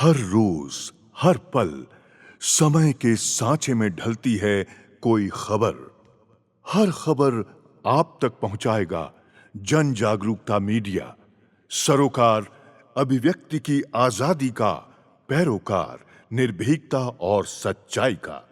हर रोज, हर पल समय के सांचे में ढलती है कोई खबर। हर खबर आप तक पहुंचाएगा जन जागरूकता मीडिया, सरोकार अभिव्यक्ति की आजादी का पैरोकार, निर्भीकता और सच्चाई का।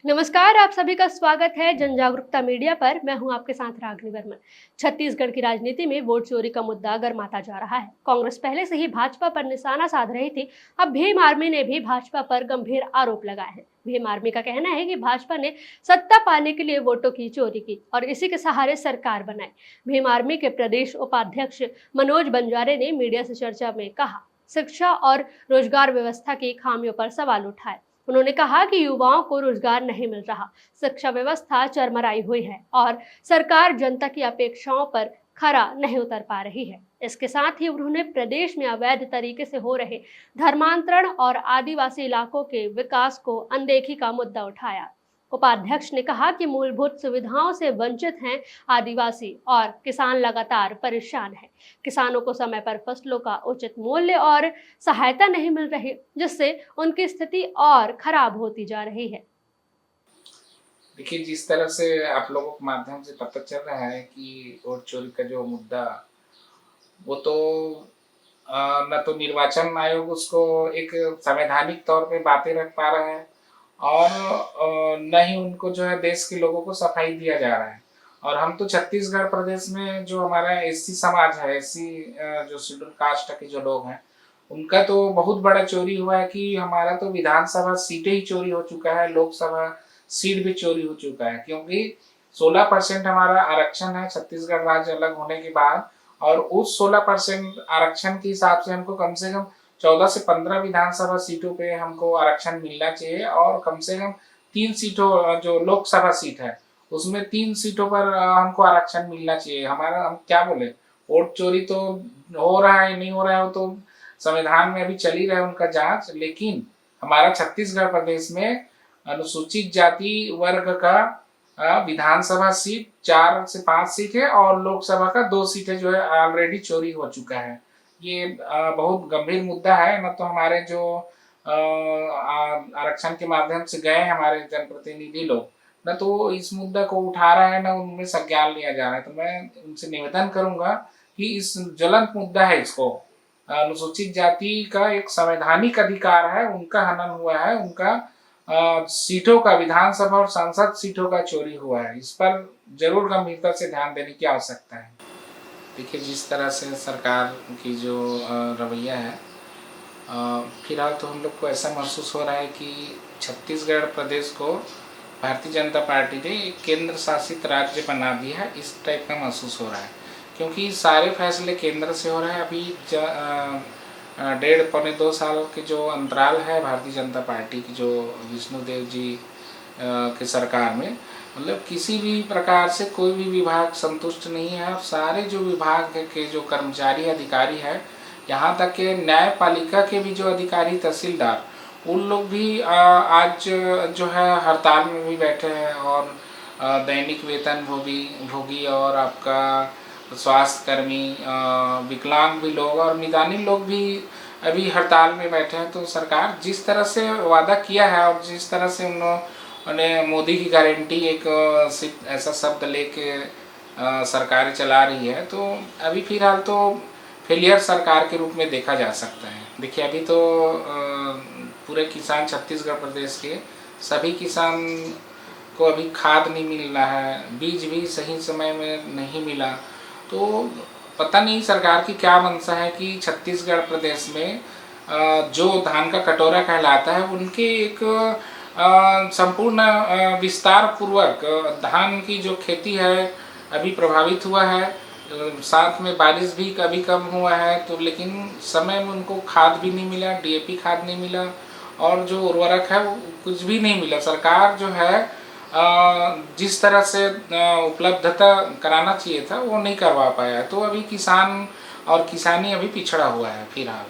नमस्कार, आप सभी का स्वागत है जन जागरूकता मीडिया पर। मैं हूं आपके साथ रागनी वर्मन। छत्तीसगढ़ की राजनीति में वोट चोरी का मुद्दा गर्माता जा रहा है। कांग्रेस पहले से ही भाजपा पर निशाना साध रही थी। अब भीम आर्मी ने भी भाजपा पर गंभीर आरोप लगाए हैं। भीम आर्मी का कहना है कि भाजपा ने सत्ता पाने के लिए वोटों की चोरी की और इसी के सहारे सरकार बनाई। भीम आर्मी के प्रदेश उपाध्यक्ष मनोज बंजारे ने मीडिया से चर्चा में कहा, शिक्षा और रोजगार व्यवस्था की खामियों पर सवाल उठाए। उन्होंने कहा कि युवाओं को रोजगार नहीं मिल रहा, शिक्षा व्यवस्था चरमराई हुई है और सरकार जनता की अपेक्षाओं पर खरा नहीं उतर पा रही है। इसके साथ ही उन्होंने प्रदेश में अवैध तरीके से हो रहे धर्मांतरण और आदिवासी इलाकों के विकास को अनदेखी का मुद्दा उठाया। उपाध्यक्ष ने कहा कि मूलभूत सुविधाओं से वंचित हैं आदिवासी और किसान लगातार परेशान हैं। किसानों को समय पर फसलों का उचित मूल्य और सहायता नहीं मिल रही, जिससे उनकी स्थिति और खराब होती जा रही है। देखिए, जिस तरह से आप लोगों के माध्यम से पता चल रहा है कि वोट चोरी का जो मुद्दा, वो तो न तो निर्वाचन आयोग उसको एक संवैधानिक तौर पे बातें रख पा रहा है और न ही उनको जो है देश के लोगों को सफाई दिया जा रहा है। और हम तो छत्तीसगढ़ प्रदेश में जो हमारा एससी समाज है, एससी जो शेड्यूल कास्ट के जो लोग हैं, उनका तो बहुत बड़ा चोरी हुआ है कि हमारा तो विधानसभा सीटें ही चोरी हो चुका है, लोकसभा सीट भी चोरी हो चुका है, क्योंकि 16% हमारा आरक्षण है छत्तीसगढ़ राज्य अलग होने के बाद। और उस 16% आरक्षण के हिसाब से हमको कम से कम 14 से 15 विधानसभा सीटों पे हमको आरक्षण मिलना चाहिए और कम से कम 3 सीटों जो लोकसभा सीट है उसमें 3 सीटों पर हमको आरक्षण मिलना चाहिए। हमारा हम क्या बोले, वोट चोरी तो हो रहा है नहीं हो रहा है वो तो संविधान में अभी चल ही रहा है उनका जांच, लेकिन हमारा छत्तीसगढ़ प्रदेश में अनुसूचित जाति वर्ग का विधानसभा सीट 4 से 5 सीट है और लोकसभा का 2 सीटें जो है ऑलरेडी चोरी हो चुका है। ये बहुत गंभीर मुद्दा है। न तो हमारे जो आरक्षण के माध्यम से गए हमारे जनप्रतिनिधि लोग, न तो इस मुद्दा को उठा रहा है, न उनमें संज्ञान लिया जा रहा है। तो मैं उनसे निवेदन करूंगा कि इस ज्वलंत मुद्दा है, इसको अनुसूचित जाति का एक संवैधानिक अधिकार है, उनका हनन हुआ है, उनका सीटों का विधानसभा और सांसद सीटों का चोरी हुआ है, इस पर जरूर गंभीरता से ध्यान देने की आवश्यकता है। देखिए, जिस तरह से सरकार की जो रवैया है, फिलहाल तो हम लोग को ऐसा महसूस हो रहा है कि छत्तीसगढ़ प्रदेश को भारतीय जनता पार्टी ने एक केंद्र शासित राज्य बना दिया है, इस टाइप का महसूस हो रहा है, क्योंकि सारे फैसले केंद्र से हो रहे हैं। अभी 1.5-2 साल के जो अंतराल है भारतीय जनता पार्टी की जो विष्णुदेव जी के सरकार में, मतलब किसी भी प्रकार से कोई भी विभाग संतुष्ट नहीं है। सारे जो विभाग के जो कर्मचारी अधिकारी है, यहाँ तक के न्यायपालिका के भी जो अधिकारी तहसीलदार, उन लोग भी आज जो है हड़ताल में भी बैठे हैं और दैनिक वेतन भोगी और आपका स्वास्थ्य कर्मी, विकलांग भी लोग और मितानी लोग भी अभी हड़ताल में बैठे हैं। तो सरकार जिस तरह से वादा किया है और जिस तरह से उन्होंने मोदी की गारंटी एक ऐसा शब्द लेके सरकार चला रही है, तो अभी फिलहाल तो फेलियर सरकार के रूप में देखा जा सकता है। देखिए, अभी तो पूरे किसान छत्तीसगढ़ प्रदेश के सभी किसान को अभी खाद नहीं मिल रहा है, बीज भी सही समय में नहीं मिला। तो पता नहीं सरकार की क्या मंशा है कि छत्तीसगढ़ प्रदेश में जो धान का कटोरा कहलाता है, उनके एक संपूर्ण विस्तार पूर्वक धान की जो खेती है अभी प्रभावित हुआ है। साथ में बारिश भी कभी कम हुआ है, तो लेकिन समय में उनको खाद भी नहीं मिला, डीएपी खाद नहीं मिला और जो उर्वरक है वो कुछ भी नहीं मिला। सरकार जो है जिस तरह से उपलब्धता कराना चाहिए था वो नहीं करवा पाया, तो अभी किसान और किसानी अभी पिछड़ा हुआ है। फिलहाल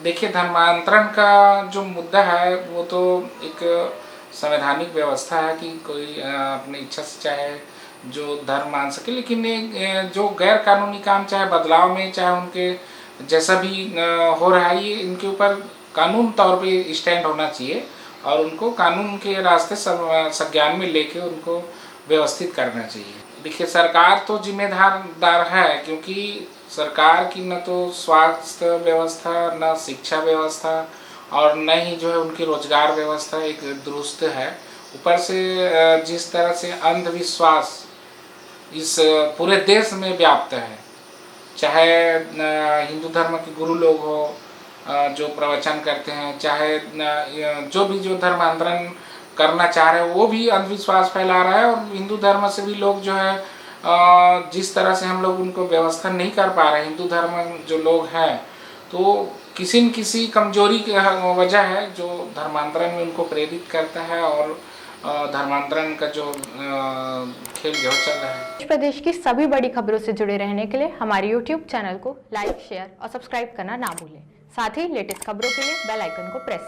देखिए, धर्मांतरण का जो मुद्दा है वो तो एक संवैधानिक व्यवस्था है कि कोई अपनी इच्छा से चाहे जो धर्म मान सके, लेकिन जो गैर कानूनी काम चाहे बदलाव में, चाहे उनके जैसा भी हो रहा है ये इनके ऊपर कानून तौर पे स्टैंड होना चाहिए और उनको कानून के रास्ते संज्ञान में लेके उनको व्यवस्थित करना चाहिए। देखिए सरकार तो जिम्मेदार है, क्योंकि सरकार की न तो स्वास्थ्य व्यवस्था, न शिक्षा व्यवस्था और न ही जो है उनकी रोजगार व्यवस्था एक दुरुस्त है। ऊपर से जिस तरह से अंधविश्वास इस पूरे देश में व्याप्त है, चाहे हिंदू धर्म के गुरु लोग हो जो प्रवचन करते हैं, चाहे जो भी जो धर्मांतरण करना चाह रहे हैं वो भी अंधविश्वास फैला रहा है, और हिंदू धर्म से भी लोग जो है जिस तरह से हम लोग उनको व्यवस्था नहीं कर पा रहे, हिंदू धर्म जो लोग हैं तो किसी न किसी कमजोरी की वजह है जो धर्मांतरण में उनको प्रेरित करता है, और धर्मांतरण का जो खेल जो चल रहा है। देश प्रदेश की सभी बड़ी खबरों से जुड़े रहने के लिए हमारे YouTube चैनल को लाइक, शेयर और सब्सक्राइब करना ना भूलें। साथ ही लेटेस्ट खबरों के लिए बेल आइकन को प्रेस